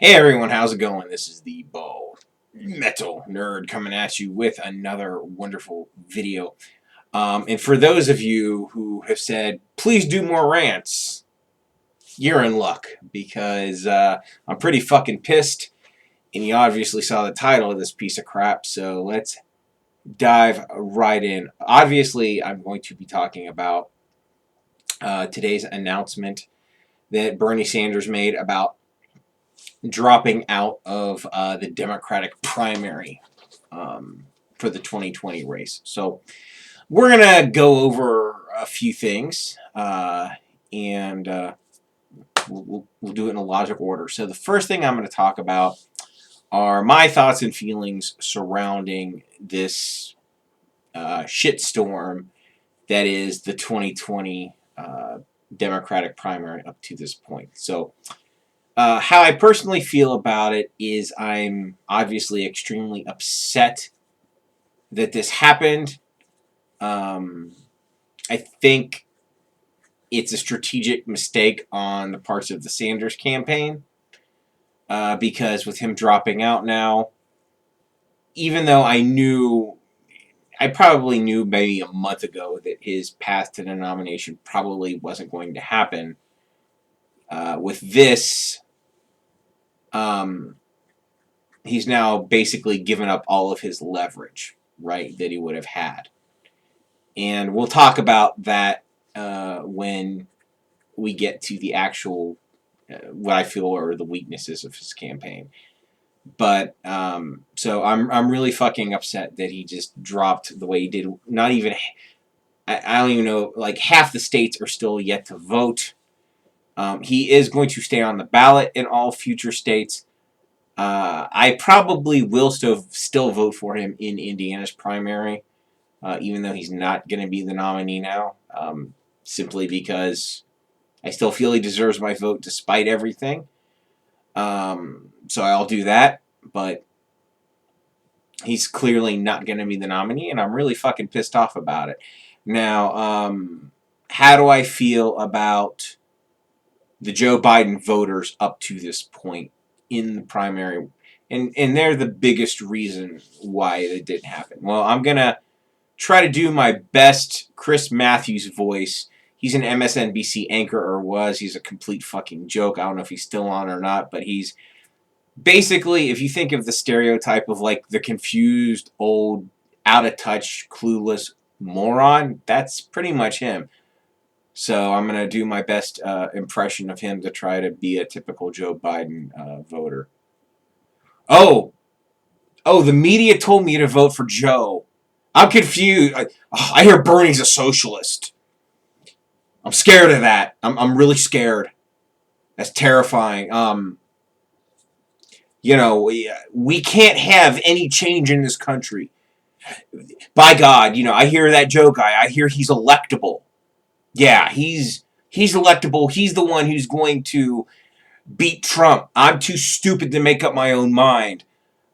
Hey everyone, how's it going? This is the Bow Metal Nerd coming at you with another wonderful video. And for those of you who have said, please do more rants, you're in luck because I'm pretty fucking pissed. And you obviously saw the title of this piece of crap, so let's dive right in. Obviously, I'm going to be talking about today's announcement that Bernie Sanders made about dropping out of the Democratic primary for the 2020 race. So we're going to go over a few things and we'll do it in a logical order. So the first thing I'm going to talk about are my thoughts and feelings surrounding this shitstorm that is the 2020 Democratic primary up to this point. So how I personally feel about it is I'm obviously extremely upset that this happened. I think it's a strategic mistake on the parts of the Sanders campaign because with him dropping out now, even though I probably knew maybe a month ago that his path to the nomination probably wasn't going to happen, with this, he's now basically given up all of his leverage, right, that he would have had. And we'll talk about that when we get to the actual, what I feel are the weaknesses of his campaign. But, so I'm really fucking upset that he just dropped the way he did. Not even, I don't even know, like half the states are still yet to vote. He is going to stay on the ballot in all future states. I probably will still vote for him in Indiana's primary, even though he's not going to be the nominee now, simply because I still feel he deserves my vote despite everything. So I'll do that, but he's clearly not going to be the nominee, and I'm really fucking pissed off about it. Now, how do I feel about the Joe Biden voters up to this point in the primary? And they're the biggest reason why it didn't happen. Well, I'm going to try to do my best Chris Matthews voice. He's an MSNBC anchor, or was. He's a complete fucking joke. I don't know if he's still on or not, but he's basically, if you think of the stereotype of like the confused, old, out of touch, clueless moron, that's pretty much him. So I'm going to do my best impression of him to try to be a typical Joe Biden voter. Oh, the media told me to vote for Joe. I'm confused. I hear Bernie's a socialist. I'm scared of that. I'm really scared. That's terrifying. We can't have any change in this country. By God, I hear that Joe guy. I hear he's electable. Yeah, he's electable. He's the one who's going to beat Trump. I'm too stupid to make up my own mind.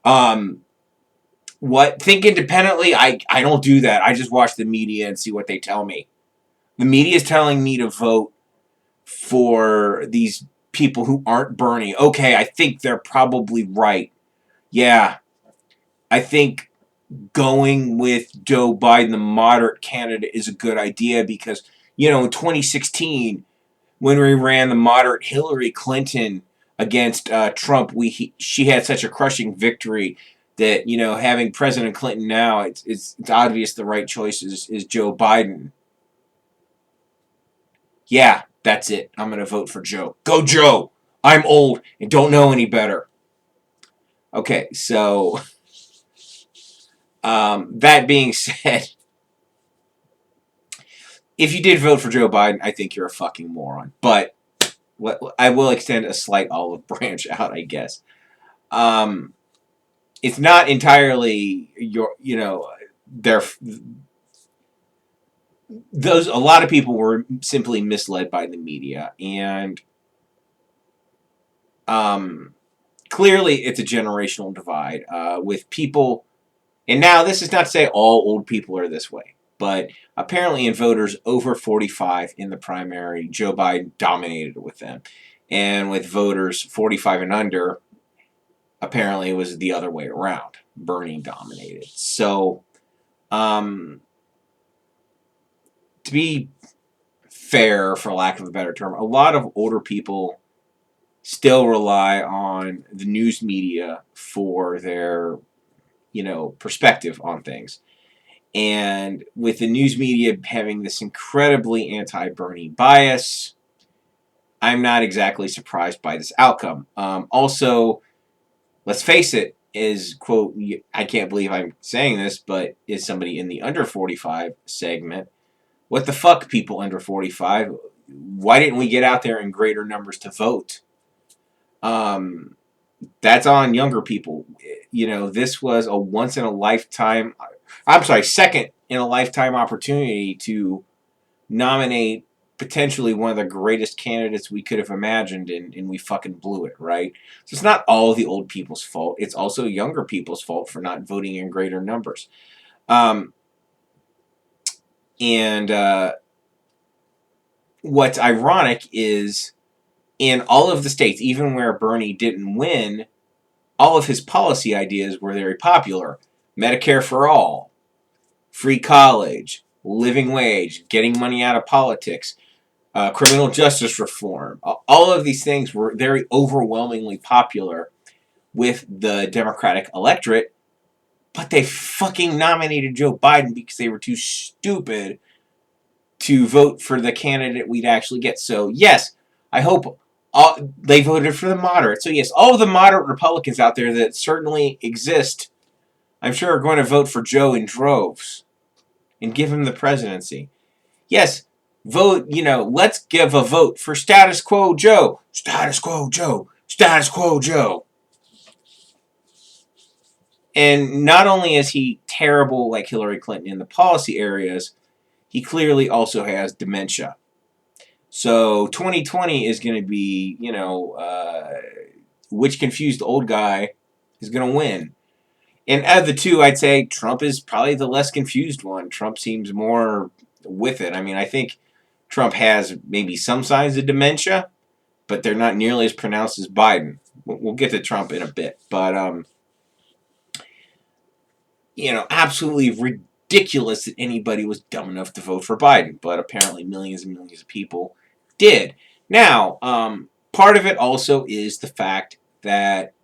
What? Think independently? I don't do that. I just watch the media and see what they tell me. The media is telling me to vote for these people who aren't Bernie. Okay, I think they're probably right. Yeah, I think going with Joe Biden, the moderate candidate, is a good idea because, in 2016, when we ran the moderate Hillary Clinton against Trump, she had such a crushing victory that, having President Clinton now, it's obvious the right choice is Joe Biden. Yeah, that's it. I'm going to vote for Joe. Go Joe! I'm old and don't know any better. Okay, so that being said, if you did vote for Joe Biden, I think you're a fucking moron. But I will extend a slight olive branch out, I guess. It's not entirely a lot of people were simply misled by the media, and clearly it's a generational divide with people. And now this is not to say all old people are this way, but apparently in voters over 45 in the primary, Joe Biden dominated with them. And with voters 45 and under, Apparently, it was the other way around. Bernie dominated. So, to be fair, for lack of a better term, a lot of older people still rely on the news media for their, perspective on things. And with the news media having this incredibly anti-Bernie bias, I'm not exactly surprised by this outcome. Also, let's face it, is quote, I can't believe I'm saying this, but is somebody in the under 45 segment, what the fuck, people under 45? Why didn't we get out there in greater numbers to vote? Um, that's on younger people. This was a once in a lifetime, I'm sorry, second in a lifetime opportunity to nominate potentially one of the greatest candidates we could have imagined, and we fucking blew it, right? So it's not all the old people's fault. It's also younger people's fault for not voting in greater numbers. Um, and what's ironic is in all of the states, even where Bernie didn't win, all of his policy ideas were very popular. Medicare for all, free college, living wage, getting money out of politics, criminal justice reform. All of these things were very overwhelmingly popular with the Democratic electorate, but they fucking nominated Joe Biden because they were too stupid to vote for the candidate we'd actually get. So, yes, I hope they voted for the moderate. So, yes, all of the moderate Republicans out there that certainly exist, I'm sure, are going to vote for Joe in droves and give him the presidency. Yes, vote, let's give a vote for status quo Joe. Status quo Joe. Status quo Joe. And not only is he terrible like Hillary Clinton in the policy areas, he clearly also has dementia. So 2020 is going to be, which confused old guy is going to win. And of the two, I'd say Trump is probably the less confused one. Trump seems more with it. I mean, I think Trump has maybe some signs of dementia, but they're not nearly as pronounced as Biden. We'll get to Trump in a bit. But, absolutely ridiculous that anybody was dumb enough to vote for Biden. But apparently millions and millions of people did. Now, part of it also is the fact that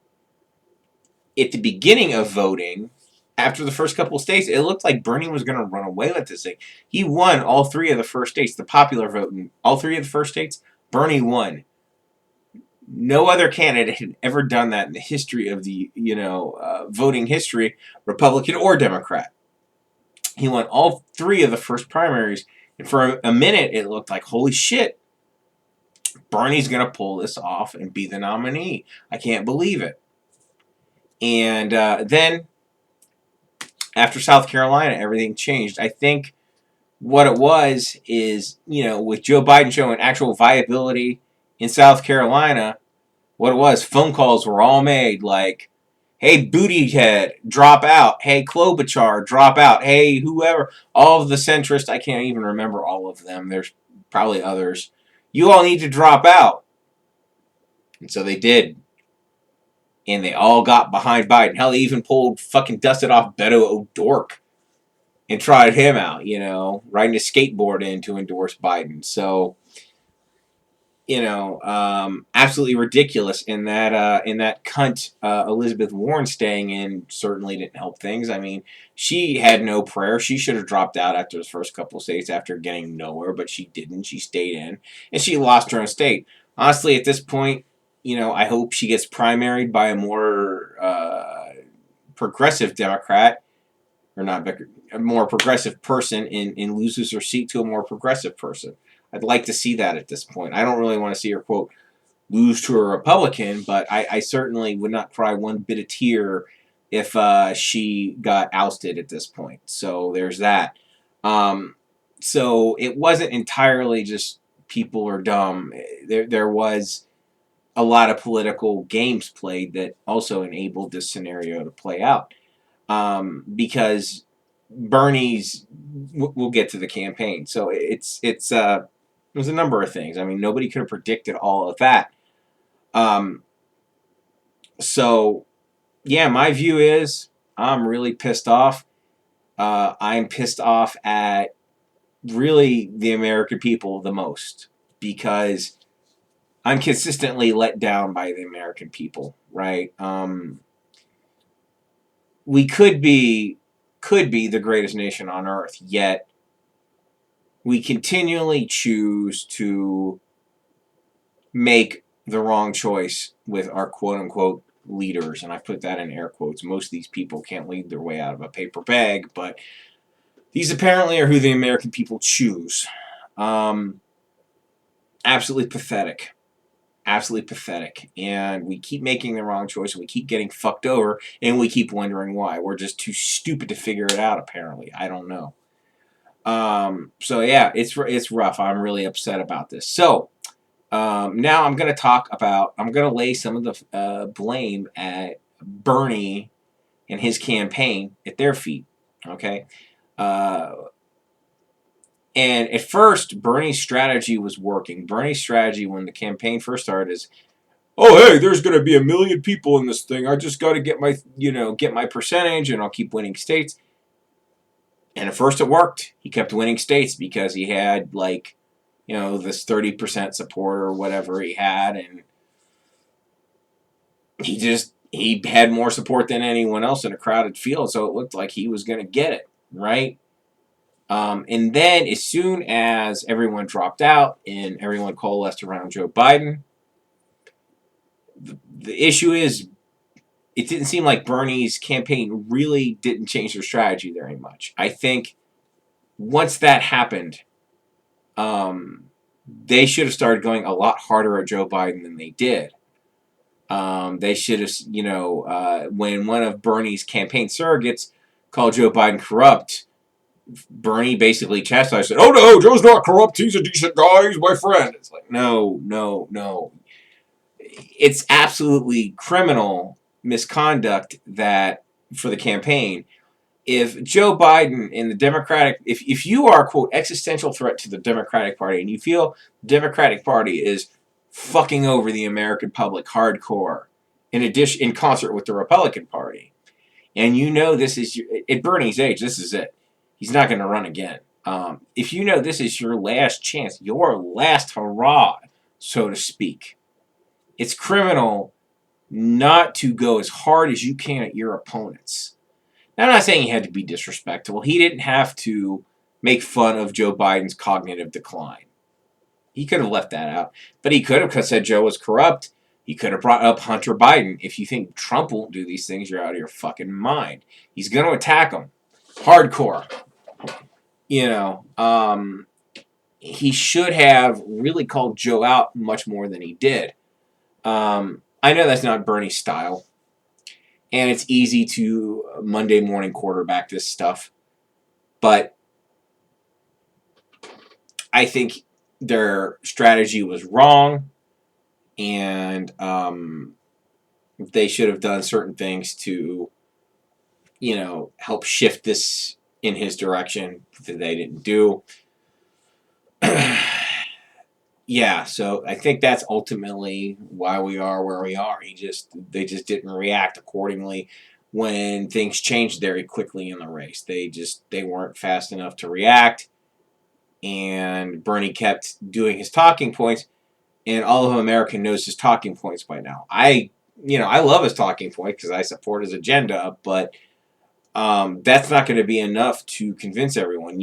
at the beginning of voting, after the first couple of states, it looked like Bernie was going to run away with this thing. He won all three of the first states, the popular vote in all three of the first states. Bernie won. No other candidate had ever done that in the history of the voting history, Republican or Democrat. He won all three of the first primaries, and for a minute it looked like, holy shit, Bernie's going to pull this off and be the nominee. I can't believe it. And then after South Carolina, everything changed. I think what it was is, with Joe Biden showing actual viability in South Carolina, what it was, phone calls were all made like, hey, Buttigieg, drop out. Hey, Klobuchar, drop out. Hey, whoever. All of the centrists, I can't even remember all of them. There's probably others. You all need to drop out. And so they did. And they all got behind Biden. Hell, they even dusted off Beto O'Rourke and tried him out, riding a skateboard in to endorse Biden. So, absolutely ridiculous. And that cunt Elizabeth Warren staying in certainly didn't help things. I mean, she had no prayer. She should have dropped out after the first couple of states after getting nowhere, but she didn't. She stayed in, and she lost her own state. Honestly, at this point, I hope she gets primaried by a more progressive Democrat, or not a more progressive person, and loses her seat to a more progressive person. I'd like to see that at this point. I don't really want to see her, quote, lose to a Republican, but I certainly would not cry one bit of tear if she got ousted at this point. So there's that. So it wasn't entirely just people are dumb. There was a lot of political games played that also enabled this scenario to play out. Because Bernie's, we'll get to the campaign. So there's a number of things. I mean, nobody could have predicted all of that. So yeah, my view is I'm really pissed off. I'm pissed off at really the American people the most because I'm consistently let down by the American people, right? We could be the greatest nation on earth, yet we continually choose to make the wrong choice with our quote unquote leaders. And I put that in air quotes. Most of these people can't lead their way out of a paper bag, but these apparently are who the American people choose. Um, Absolutely pathetic. Absolutely pathetic. And we keep making the wrong choice and we keep getting fucked over and we keep wondering why. We're just too stupid to figure it out, apparently. I don't know. So yeah, it's rough. I'm really upset about this. So now I'm going to I'm going to lay some of the blame at Bernie and his campaign at their feet. Okay. Uh, and at first, Bernie's strategy was working. Bernie's strategy when the campaign first started is, oh hey, there's going to be 1 million people in this thing. I just got to get my percentage, and I'll keep winning states. And at first, it worked. He kept winning states because he had this 30% support or whatever he had, and he had more support than anyone else in a crowded field, so it looked like he was going to get it, right? And then as soon as everyone dropped out and everyone coalesced around Joe Biden, the issue is it didn't seem like Bernie's campaign really didn't change their strategy very much. I think once that happened, they should have started going a lot harder at Joe Biden than they did. They should have, when one of Bernie's campaign surrogates called Joe Biden corrupt, Bernie basically chastised it. Oh no, Joe's not corrupt. He's a decent guy. He's my friend. It's like, no, no, no. It's absolutely criminal misconduct that for the campaign. If Joe Biden and the Democratic, if you are, quote, existential threat to the Democratic Party and you feel the Democratic Party is fucking over the American public hardcore, in concert with the Republican Party, and you know this is at Bernie's age, this is it. He's not going to run again. If you know this is your last chance, your last hurrah, so to speak, it's criminal not to go as hard as you can at your opponents. Now, I'm not saying he had to be disrespectful. He didn't have to make fun of Joe Biden's cognitive decline. He could have left that out. But he could have said Joe was corrupt. He could have brought up Hunter Biden. If you think Trump won't do these things, you're out of your fucking mind. He's going to attack him. Hardcore. He should have really called Joe out much more than he did. I know that's not Bernie's style. And it's easy to Monday morning quarterback this stuff. But I think their strategy was wrong. And they should have done certain things to, help shift this in his direction that they didn't do. Yeah, so I think that's ultimately why we are where we are. They just didn't react accordingly when things changed very quickly in the race. They weren't fast enough to react, and Bernie kept doing his talking points, and all of America knows his talking points by now. I love his talking point because I support his agenda, but that's not going to be enough to convince everyone.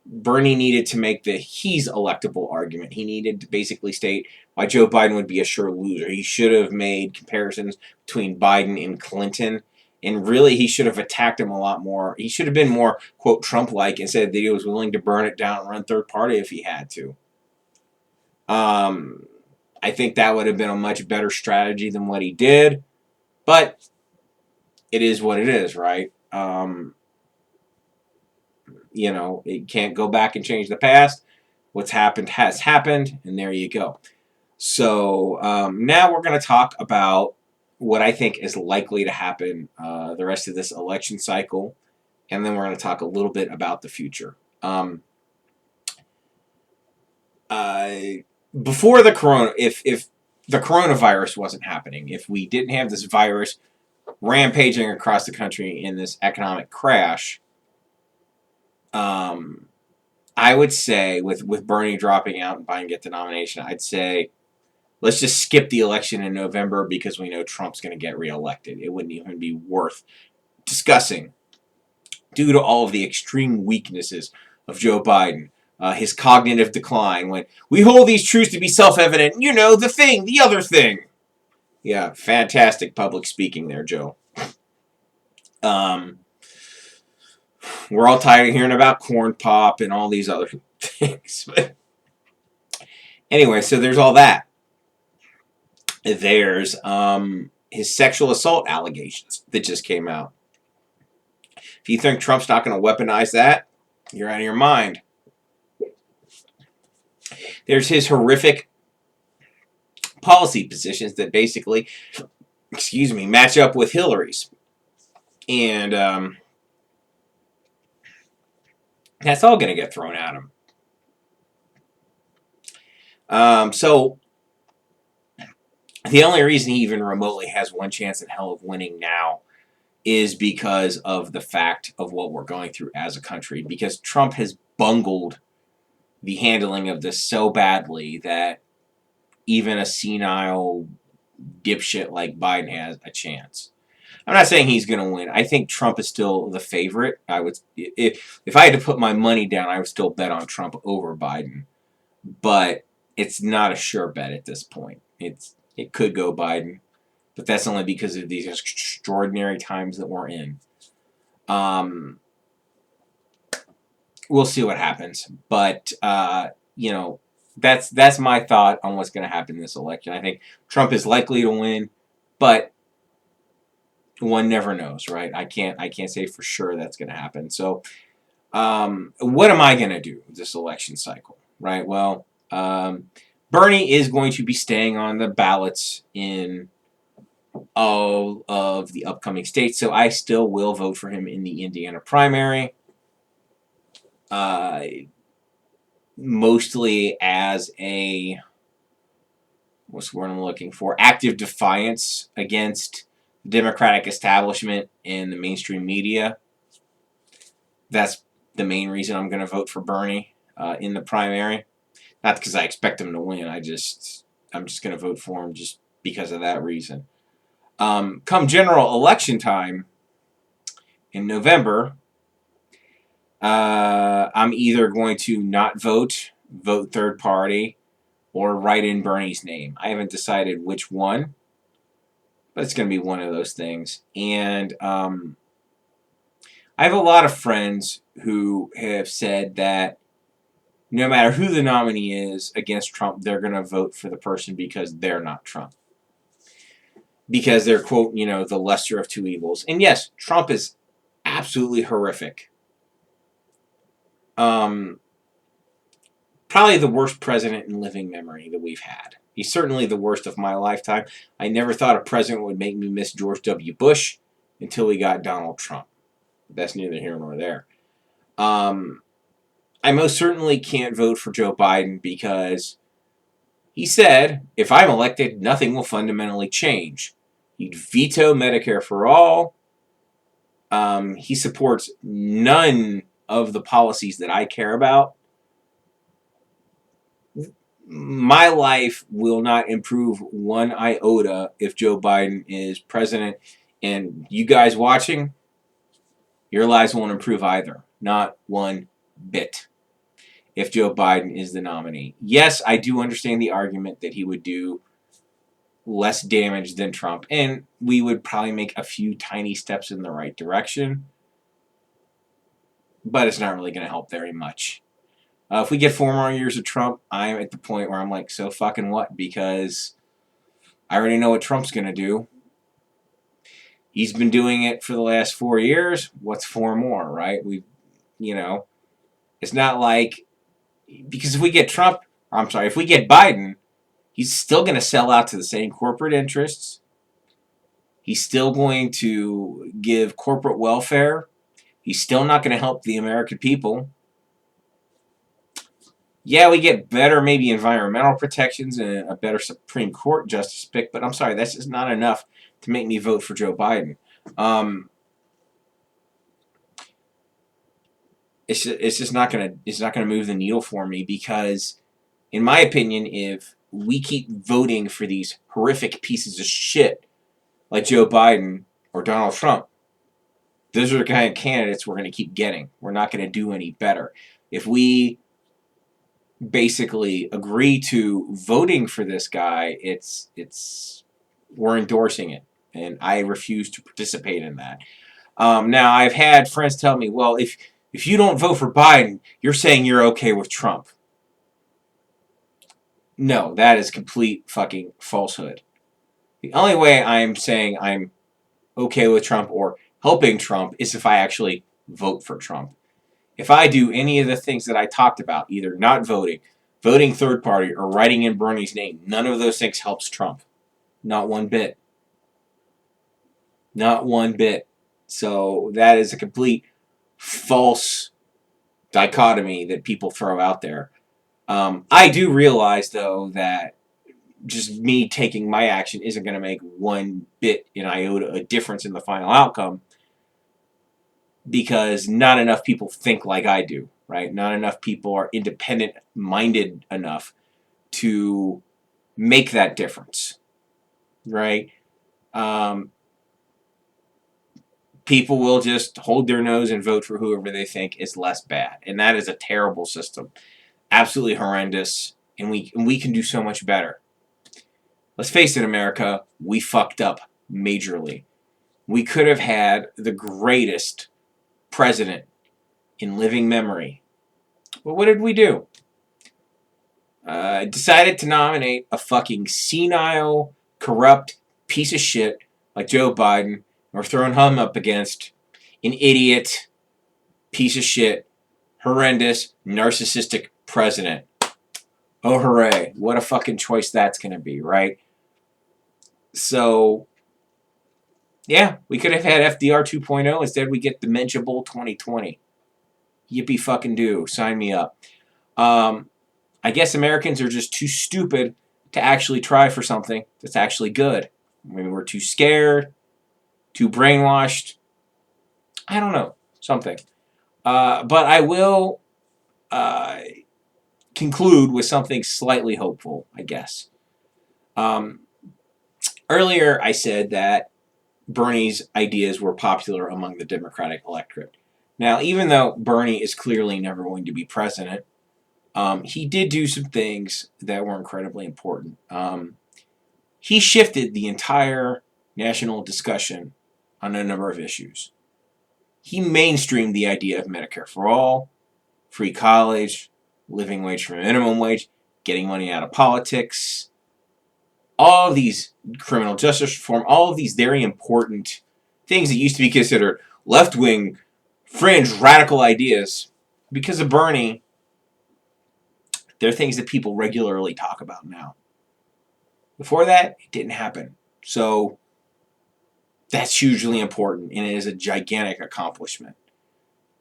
Bernie needed to make the he's electable argument. He needed to basically state why Joe Biden would be a sure loser. He should have made comparisons between Biden and Clinton, and really he should have attacked him a lot more. He should have been more, quote, Trump-like and said that he was willing to burn it down and run third party if he had to. I think that would have been a much better strategy than what he did, but it is what it is, right? It can't go back and change the past. What's happened has happened, and there you go. So now we're going to talk about what I think is likely to happen the rest of this election cycle, and then we're going to talk a little bit about the future. Before the if the coronavirus wasn't happening, if we didn't have this virus rampaging across the country in this economic crash, I would say with Bernie dropping out and Biden get the nomination, I'd say let's just skip the election in November because we know Trump's going to get reelected. It wouldn't even be worth discussing due to all of the extreme weaknesses of Joe Biden. His cognitive decline when we hold these truths to be self-evident. You know, the other thing. Yeah, fantastic public speaking there, Joe. We're all tired of hearing about corn pop and all these other things. But anyway, so there's all that. There's his sexual assault allegations that just came out. If you think Trump's not going to weaponize that, you're out of your mind. There's his horrific policy positions that basically, match up with Hillary's. And that's all going to get thrown at him. So the only reason he even remotely has one chance in hell of winning now is because of the fact of what we're going through as a country. Because Trump has bungled the handling of this so badly that even a senile dipshit like Biden has a chance. I'm not saying he's going to win. I think Trump is still the favorite. I would, if I had to put my money down, I would still bet on Trump over Biden. But it's not a sure bet at this point. It could go Biden, but that's only because of these extraordinary times that we're in. We'll see what happens, but that's my thought on what's going to happen in this election. I think Trump is likely to win, but one never knows, right? I can't say for sure that's going to happen. So, what am I going to do this election cycle, right? Well, Bernie is going to be staying on the ballots in all of the upcoming states, so I still will vote for him in the Indiana primary. Mostly as a, what's the word I'm looking for, active defiance against the Democratic establishment and the mainstream media. That's the main reason I'm going to vote for Bernie in the primary. Not because I expect him to win. I'm just going to vote for him just because of that reason. Come general election time in November, I'm either going to not vote third party, or write in Bernie's name. I haven't decided which one, but it's going to be one of those things. And I have a lot of friends who have said that no matter who the nominee is against Trump, they're going to vote for the person because they're not Trump. Because they're, quote, the lesser of two evils. And yes, Trump is absolutely horrific. Probably the worst president in living memory that we've had. He's certainly the worst of my lifetime. I never thought a president would make me miss George W. Bush until we got Donald Trump. That's neither here nor there. I most certainly can't vote for Joe Biden because he said, if I'm elected, nothing will fundamentally change. He'd veto Medicare for all. He supports none of the policies that I care about. My life will not improve one iota if Joe Biden is president. And you guys watching, your lives won't improve either. Not one bit. If Joe Biden is the nominee. Yes, I do understand the argument that he would do less damage than Trump. And we would probably make a few tiny steps in the right direction. But it's not really going to help very much. If we get 4 more years of Trump, I'm at the point where I'm like, so fucking what? Because I already know what Trump's going to do. He's been doing it for the last 4 years. What's 4 more, right? It's not like, because if we get if we get Biden, he's still going to sell out to the same corporate interests. He's still going to give corporate welfare. He's still not going to help the American people. Yeah, we get better maybe environmental protections and a better Supreme Court justice pick, but I'm sorry, that's just not enough to make me vote for Joe Biden. It's just not gonna move the needle for me because, in my opinion, if we keep voting for these horrific pieces of shit like Joe Biden or Donald Trump, those are the kind of candidates we're going to keep getting. We're not going to do any better. If we basically agree to voting for this guy, it's we're endorsing it, and I refuse to participate in that. Now, I've had friends tell me, well, if you don't vote for Biden, you're saying you're okay with Trump. No, that is complete fucking falsehood. The only way I'm saying I'm okay with Trump or helping Trump is if I actually vote for Trump. If I do any of the things that I talked about, either not voting, voting third party, or writing in Bernie's name, none of those things helps Trump. Not one bit. Not one bit. So that is a complete false dichotomy that people throw out there. I do realize, though, that just me taking my action isn't going to make one bit in iota a difference in the final outcome, because not enough people think like I do, right? Not enough people are independent minded enough to make that difference, right? Um, People will just hold their nose and vote for whoever they think is less bad, and that is a terrible system, absolutely horrendous, and we can do so much better. Let's face it, America, we fucked up majorly. We could have had the greatest president in living memory. But what did we do? Decided to nominate a fucking senile, corrupt piece of shit like Joe Biden. We're throwing him up against an idiot, piece of shit, horrendous, narcissistic president. Oh, hooray. What a fucking choice that's going to be, right? So, yeah, we could have had FDR 2.0. Instead, we get Dementia Bowl 2020. Yippee fucking do. Sign me up. I guess Americans are just too stupid to actually try for something that's actually good. Maybe we're too scared, too brainwashed. I don't know. Something. But I will conclude with something slightly hopeful, I guess. Um, Earlier, I said that Bernie's ideas were popular among the Democratic electorate. Now, even though Bernie is clearly never going to be president, he did do some things that were incredibly important. He shifted the entire national discussion on a number of issues. He mainstreamed the idea of Medicare for all, free college, living wage for minimum wage, getting money out of politics, all of these criminal justice reform, all of these very important things that used to be considered left-wing, fringe, radical ideas. Because of Bernie, they're things that people regularly talk about now. Before that, it didn't happen. So that's hugely important, and it is a gigantic accomplishment.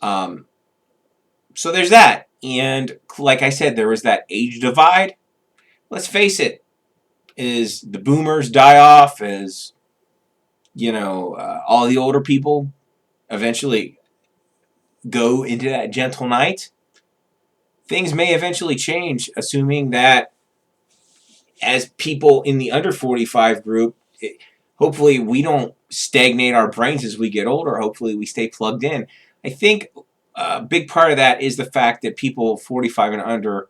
So there's that. And like I said, there was that age divide. Let's face it, as the boomers die off, as all the older people eventually go into that gentle night, things may eventually change, assuming that as people in the under 45 group, hopefully we don't stagnate our brains as we get older. Hopefully we stay plugged in. I think a big part of that is the fact that people 45 and under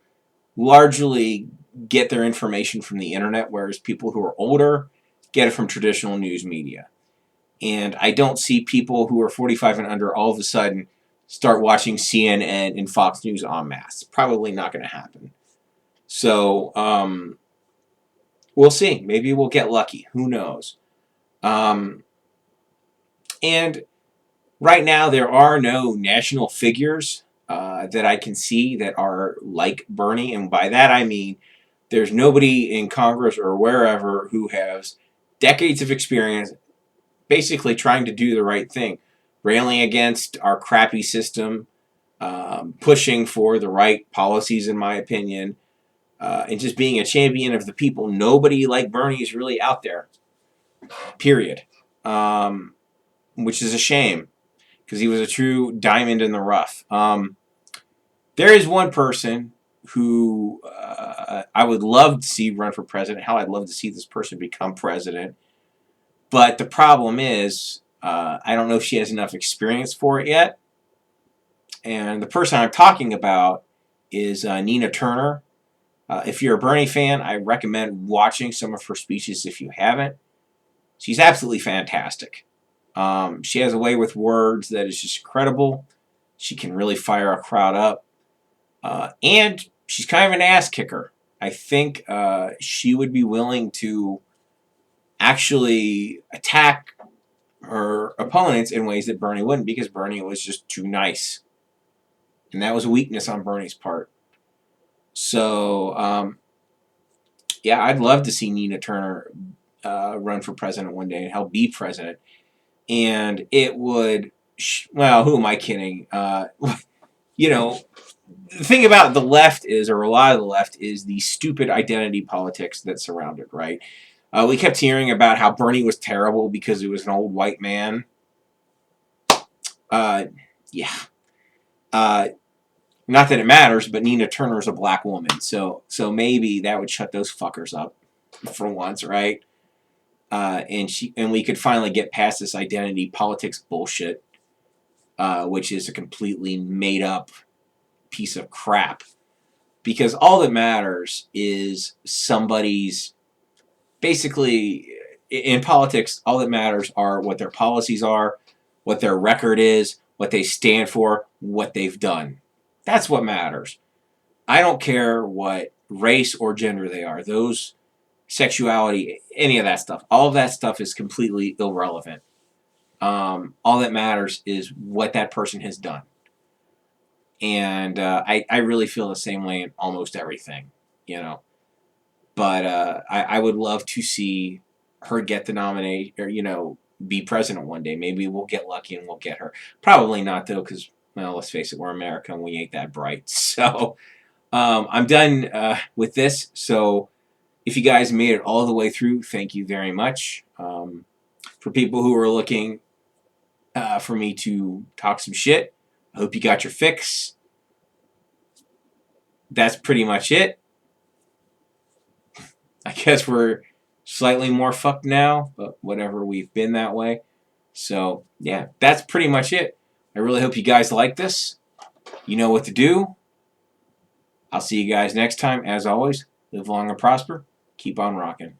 largely get their information from the internet, whereas people who are older get it from traditional news media. And I don't see people who are 45 and under all of a sudden start watching CNN and Fox News en masse. Probably not going to happen. So, we'll see. Maybe we'll get lucky. Who knows? And right now, there are no national figures that I can see that are like Bernie. And by that, I mean there's nobody in Congress or wherever who has decades of experience basically trying to do the right thing, railing against our crappy system, pushing for the right policies, in my opinion, and just being a champion of the people. Nobody like Bernie is really out there, period. which is a shame because he was a true diamond in the rough. There is one person who I would love to see run for president. Hell, I'd love to see this person become president. But the problem is, I don't know if she has enough experience for it yet. And the person I'm talking about is Nina Turner. If you're a Bernie fan, I recommend watching some of her speeches if you haven't. She's absolutely fantastic. She has a way with words that is just incredible. She can really fire a crowd up. And she's kind of an ass kicker. I think she would be willing to actually attack her opponents in ways that Bernie wouldn't, because Bernie was just too nice. And that was a weakness on Bernie's part. So, yeah, I'd love to see Nina Turner run for president one day and help be president. And it would, well, who am I kidding? You know, the thing about the left is, or a lot of the left, is the stupid identity politics that surround it, right? We kept hearing about how Bernie was terrible because he was an old white man. Yeah. Not that it matters, but Nina Turner's a black woman, so maybe that would shut those fuckers up for once, right? And we could finally get past this identity politics bullshit, which is a completely made up piece of crap. Because all that matters is somebody's, basically, in politics, all that matters are what their policies are, what their record is, what they stand for, what they've done. That's what matters. I don't care what race or gender they are. Those, sexuality, any of that stuff. All of that stuff is completely irrelevant. All that matters is what that person has done. And I really feel the same way in almost everything, you know. But I would love to see her get the nomination, or, you know, be president one day. Maybe we'll get lucky and we'll get her. Probably not, though, because, well, let's face it, we're America and we ain't that bright. So I'm done with this. So if you guys made it all the way through, thank you very much. For people who are looking for me to talk some shit, I hope you got your fix. That's pretty much it. I guess we're slightly more fucked now, but whatever, we've been that way. So, yeah, that's pretty much it. I really hope you guys like this. You know what to do. I'll see you guys next time. As always, live long and prosper. Keep on rocking.